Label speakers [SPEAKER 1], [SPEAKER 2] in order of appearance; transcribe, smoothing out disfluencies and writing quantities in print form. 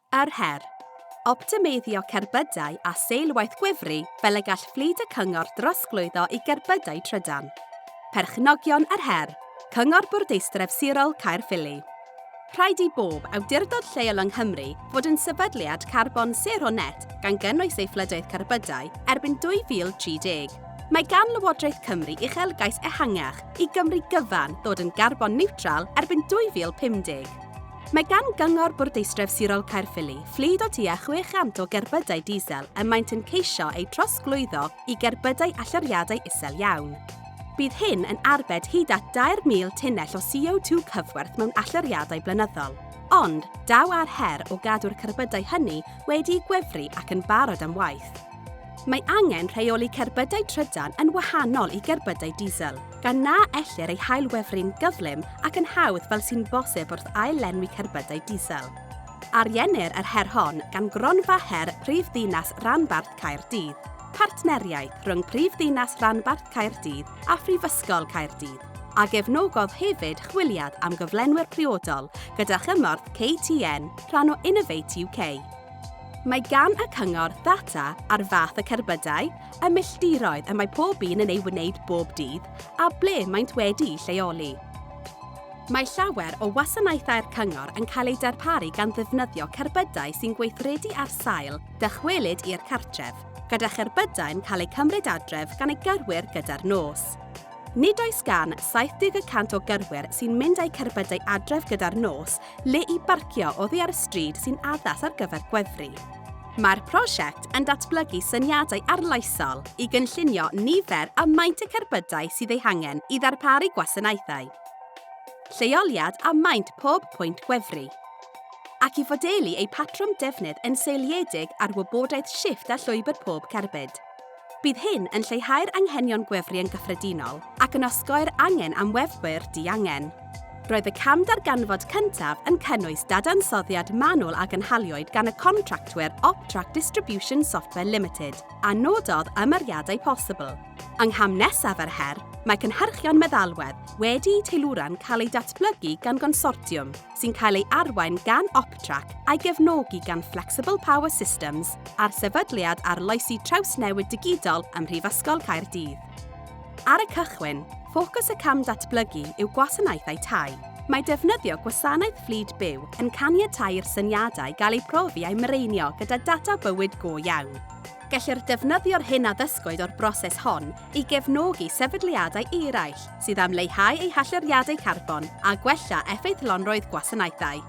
[SPEAKER 1] Yr her. Optymeiddio cerbydau a seilwaith gwefru fel y gall fflyd y cyngor drosglwyddo i gerbydau trydan. Perchnogion yr her. Cyngor Bwrdeistref Sirol Caerphilly. Rhaid i bob awdurdod lleol yng Nghymru fod yn sefydliad carbon sero net gan gynnwys ei phlydoedd cerbydau erbyn 2030. Mae gan Lywodraeth Cymru uchelgais ehangach i Gymru gyfan ddod yn carbon neutral erbyn 2050. Mae gan Gyngor Bwrdeistref Sirol Caerphilly fflyd o tua 600 o gerbydau diesel yn maent yn ceisio ei trosglwyddo i gerbydau allyriadau isel iawn. Bydd hyn yn arbed hyd at 2,000 tunnell o CO2 cyfwerth mewn allyriadau blynyddol. Ond, daw ar her o gadw'r cerbydau hynny wedi'i gwefru ac yn barod am waith. Mae angen rheoli cerbydau trydan yn wahanol i gerbydau diesel, gan na ellir ei hailwefru'n gyflym ac yn hawdd fel sy'n bosib wrth ail-lenwi cerbydau diesel. Ariennir yr her hon gan gronfa her prif ddinas Ranbarth Caerdydd, partneriaeth rhwng prif ddinas Ranbarth Caerdydd a Phrifysgol Caerdydd, a gefnogodd hefyd chwiliad am gyflenwyr priodol gyda chymorth KTN rhan o Innovate UK. Mae gan y cyngor ddata ar fath y cerbydau, y milltiroedd y mae pob un yn ei wneud bob dydd, a ble maent wedi'i lleoli. Mae llawer o wasanaethau'r cyngor yn cael ei darparu gan ddefnyddio cerbydau sy'n gweithredu ar sail dychwelyd i'r cartref, gyda cherbydau'n cael eu cymryd adref gan ei gyrwyr gyda'r nos. Nid oes gan 70% o gyrwyr sy'n mynd â'u cerbydau adref gyda'r nos le i barcio oddi ar y stryd sy'n addas ar gyfer gwefru. Mae'r prosiect yn datblygu syniadau arloesol i gynllunio nifer a maint y cerbydau sydd eu hangen i ddarparu gwasanaethau. Lleoliad a maint pob pwynt gwefru. Ac i fodelu ei patrwm defnydd yn seiliedig ar wybodaeth shifft a llwybr pob cerbyd. Bydd hyn yn lleihau'r anghenion gwefru yn gyffredinol ac yn osgoi'r angen am weddwyr diangen. Roedd y cam darganfod cyntaf yn cynnwys dadansoddiad manwl a gynhaliwyd gan y contractwyr Optrack Distribution Software Limited a nododd ymyriadau posibl. Yng ngham nesaf yr her, mae cynhyrchion meddalwedd wedi'u teilwra'n cael ei datblygu gan gonsortiwm sy'n cael ei arwain gan Optrack a'i gefnogi gan Flexible Power Systems a'r sefydliad arloesi trawsnewid digidol ym Mhrifysgol Caerdydd. Ar y cychwyn, ffocws y cam datblygu yw gwasanaethau tai. Mae defnyddio gwasanaeth fflyd byw yn caniatáu'r syniadau gael eu profi a'i mireinio gyda data bywyd go iawn. Gellir defnyddio'r hyn addysgwyd o'r broses hon i gefnogi sefydliadau eraill sydd am leihau eu halluriadau carbon a gwella effeithlonrwydd gwasanaethau.